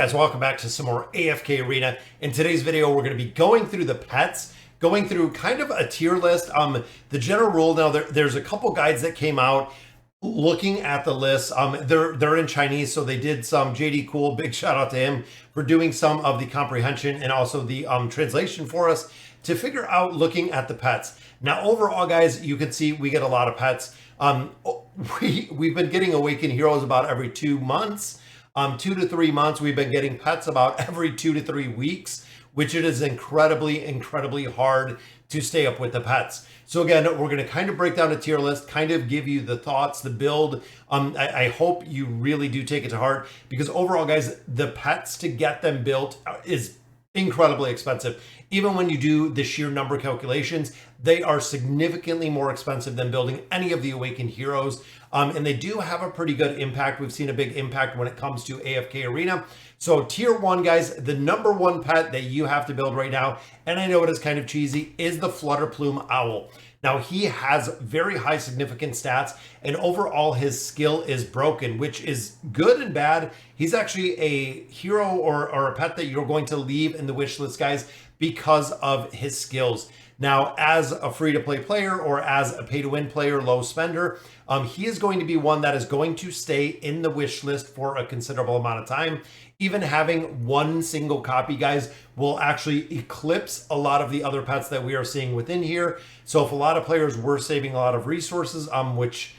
guys, welcome back to some more AFK Arena. In today's video, we're going to be going through the pets, going through kind of a tier list. The general rule now, there's a couple guides that came out looking at the list. They're in Chinese, so they did some JD Cool. Big shout out to him for doing some of the comprehension and also the translation for us to figure out looking at the pets. Now, overall, guys, you can see we get a lot of pets. We've been getting Awakened Heroes about every 2 months. 2 to 3 months. We've been getting pets about every 2 to 3 weeks, which it is incredibly hard to stay up with the pets. So again, we're going to kind of break down a tier list, kind of give you the thoughts, the build. I hope you really do take it to heart, because overall, guys, the pets to get them built is incredibly expensive. Even when you do the sheer number calculations, they are significantly more expensive than building any of the Awakened Heroes. And they do have a pretty good impact. We've seen a big impact when it comes to AFK Arena. So tier 1, guys, the number 1 pet that you have to build right now, and I know it is kind of cheesy, is the Flutter Plume Owl. Now, he has very high significant stats, and overall his skill is broken, which is good and bad. He's actually a hero or a pet that you're going to leave in the wish list, guys, because of his skills. Now, as a free-to-play player or as a pay-to-win player, low spender, he is going to be one that is going to stay in the wish list for a considerable amount of time. Even having one single copy, guys, will actually eclipse a lot of the other pets that we are seeing within here. So if a lot of players were saving a lot of resources, which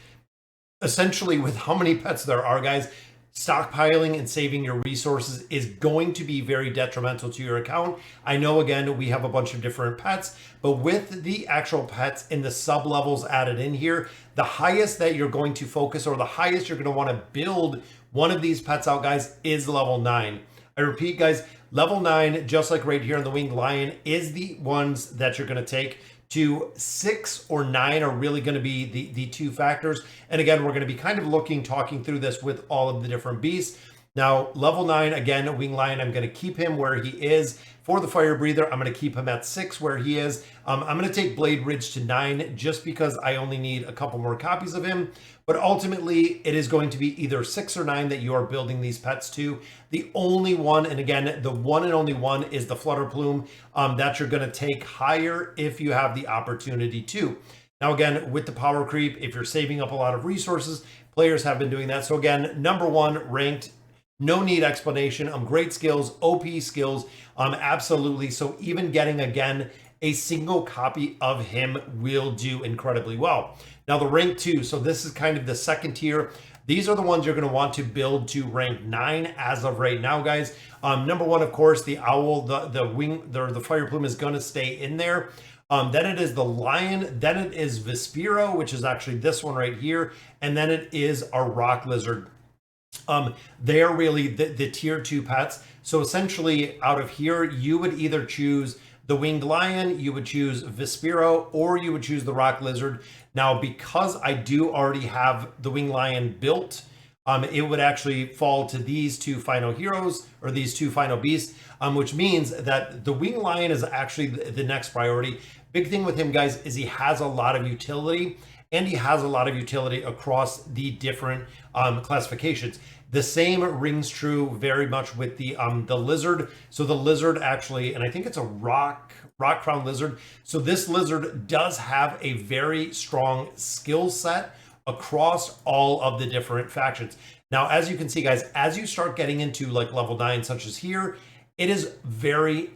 essentially with how many pets there are, guys, stockpiling and saving your resources is going to be very detrimental to your account. I know, again, we have a bunch of different pets, but with the actual pets in the sub levels added in here, the highest that you're going to focus, or the highest you're going to want to build one of these pets out, guys, is level 9. I repeat, guys, level 9, just like right here on the Winged Lion, is the ones that you're going to take. To 6 or 9 are really going to be the 2 factors. And again, we're going to be kind of talking through this with all of the different beasts. Now, level 9, again, Winged Lion, I'm going to keep him where he is. For the Fire Breather, I'm going to keep him at 6 where he is. I'm going to take Blade Ridge to 9 just because I only need a couple more copies of him. But ultimately, it is going to be either 6 or 9 that you are building these pets to. The only one, and again, the one and only one, is the Flutter Plume that you're going to take higher if you have the opportunity to. Now, again, with the power creep, if you're saving up a lot of resources, players have been doing that. So again, number 1 ranked. No need explanation. Great skills, OP skills, absolutely. So even getting, again, a single copy of him will do incredibly well. Now the rank 2, so this is kind of the second tier. These are the ones you're going to want to build to rank 9 as of right now, guys. Number 1, of course, the owl, the fire plume is going to stay in there. Then it is the lion, then it is Vespero, which is actually this one right here, and then it is a rock lizard. They are really the tier 2 pets. So essentially out of here, you would either choose the Winged Lion, you would choose Vespero, or you would choose the Rock Lizard. Now, because I do already have the Winged Lion built, it would actually fall to these 2 final heroes, or these 2 final beasts, which means that the Winged Lion is actually the next priority. Big thing with him, guys, is he has a lot of utility, and he has a lot of utility across the different classifications. The same rings true very much with the lizard. So the lizard actually, and I think it's a rock crown lizard. So this lizard does have a very strong skill set across all of the different factions. Now, as you can see, guys, as you start getting into like level 9, such as here, it is very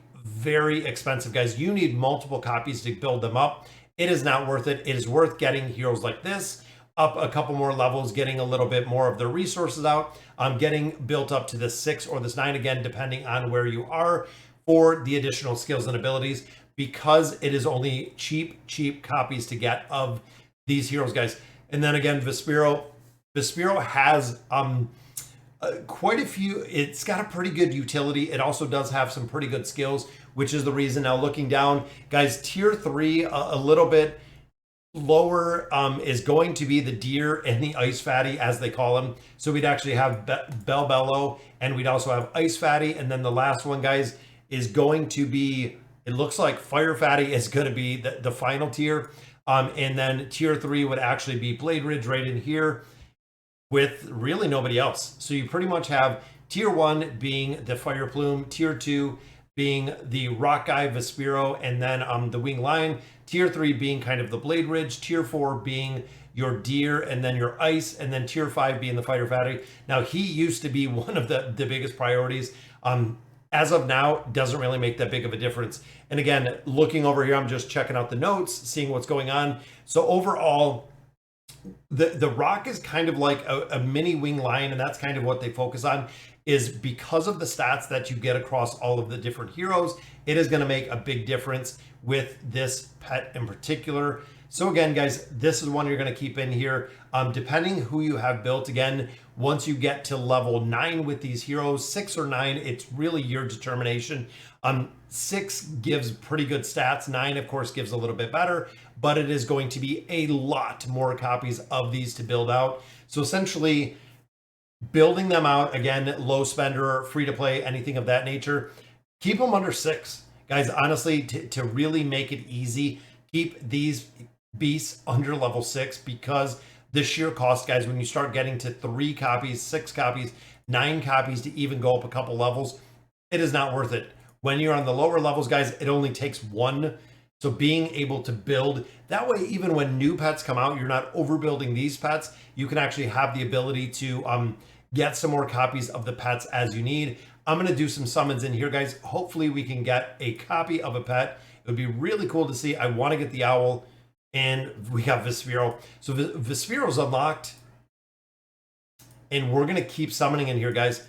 expensive, guys. You need multiple copies to build them up. It is not worth it. It is worth getting heroes like this up a couple more levels, getting a little bit more of their resources out, getting built up to this 6 or this 9, again, depending on where you are, for the additional skills and abilities, because it is only cheap copies to get of these heroes, guys. And then again, Vespero has quite a few. It's got a pretty good utility. It also does have some pretty good skills, which is the reason. Now looking down, guys, tier 3, a little bit lower is going to be the deer and the ice fatty, as they call them. So we'd actually have Bell Bellow, and we'd also have ice fatty. And then the last one, guys, is going to be, it looks like fire fatty is going to be the final tier. And then tier 3 would actually be Blade Ridge right in here with really nobody else. So you pretty much have Tier 1 being the Fire Plume, Tier 2 being the Rock Guy Vespero, and then the Winged Lion. Tier 3 being kind of the Blade Ridge. Tier 4 being your Deer, and then your Ice, and then Tier 5 being the Fighter Fatty. Now, he used to be one of the biggest priorities. As of now, doesn't really make that big of a difference. And again, looking over here, I'm just checking out the notes, seeing what's going on. So overall, the Rock is kind of like a mini Winged Lion, and that's kind of what they focus on, is because of the stats that you get across all of the different heroes, it is going to make a big difference with this pet in particular. So again, guys, this is one you're going to keep in here. Depending who you have built, again, once you get to level 9 with these heroes, 6 or 9, it's really your determination. 6 gives pretty good stats. 9, of course, gives a little bit better, but it is going to be a lot more copies of these to build out. So essentially, building them out, again, low spender, free to play, anything of that nature, keep them under 6. Guys, honestly, to really make it easy, keep these beasts under level 6, because the sheer cost, guys, when you start getting to 3 copies, 6 copies, 9 copies to even go up a couple levels, it is not worth it. When you're on the lower levels, guys, it only takes 1. So being able to build, that way, even when new pets come out, you're not overbuilding these pets. You can actually have the ability to get some more copies of the pets as you need. I'm going to do some summons in here, guys. Hopefully we can get a copy of a pet. It would be really cool to see. I want to get the owl, and we have Vespero. So Vespero's unlocked, and we're going to keep summoning in here, guys.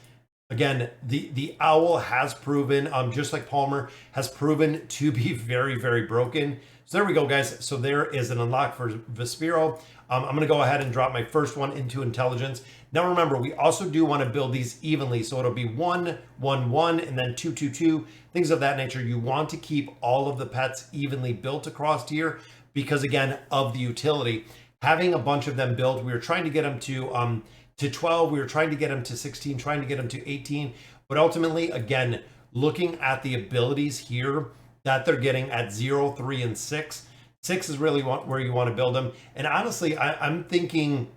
Again, the owl has proven, just like Palmer, has proven to be very, very broken. So there we go, guys. So there is an unlock for Vespero. I'm going to go ahead and drop my first one into intelligence. Now, remember, we also do want to build these evenly. So it'll be 1, 1, 1, and then 2, 2, 2, things of that nature. You want to keep all of the pets evenly built across here because, again, of the utility. Having a bunch of them built, we were trying to get them to 12, we were trying to get them to 16, trying to get them to 18. But ultimately, again, looking at the abilities here that they're getting at 0, 3, and 6, 6 is really where you want to build them. And honestly, I'm thinking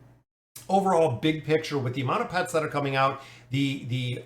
overall big picture with the amount of pets that are coming out, the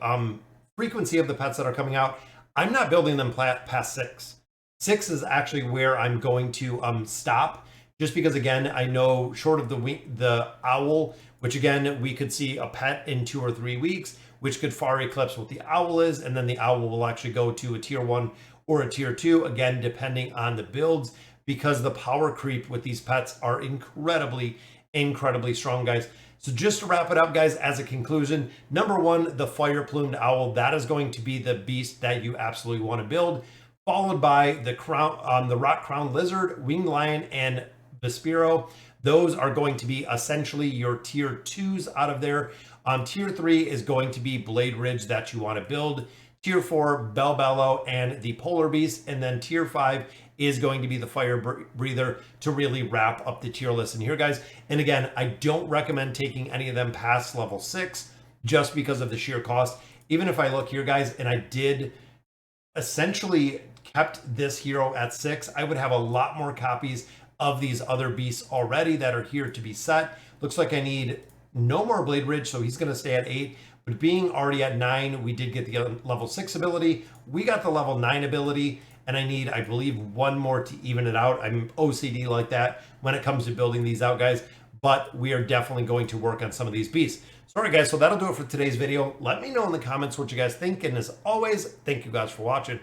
frequency of the pets that are coming out, I'm not building them past 6. 6 is actually where I'm going to stop, just because, again, I know short of the owl, which again, we could see a pet in 2 or 3 weeks, which could far eclipse what the owl is, and then the owl will actually go to a tier 1 or a tier 2, again, depending on the builds, because the power creep with these pets are incredibly, incredibly strong, guys. So just to wrap it up, guys, as a conclusion, number 1, the fire plumed owl, that is going to be the beast that you absolutely want to build, followed by the crown, the rock crown lizard, winged lion, and Vespero. Those are going to be essentially your tier 2s out of there. Tier 3 is going to be Blade Ridge that you want to build. Tier 4, Bell Bellow and the Polar Beast. And then Tier 5 is going to be the Fire Breather to really wrap up the tier list in here, guys. And again, I don't recommend taking any of them past level 6 just because of the sheer cost. Even if I look here, guys, and I did essentially kept this hero at 6, I would have a lot more copies of these other beasts already that are here to be set. Looks like I need no more Blade Ridge, so he's going to stay at 8. But being already at 9, we did get the level 6 ability. We got the level 9 ability, and I need, I believe, 1 more to even it out. I'm OCD like that when it comes to building these out, guys. But we are definitely going to work on some of these beasts. So, all right, guys, so that'll do it for today's video. Let me know in the comments what you guys think. And as always, thank you guys for watching.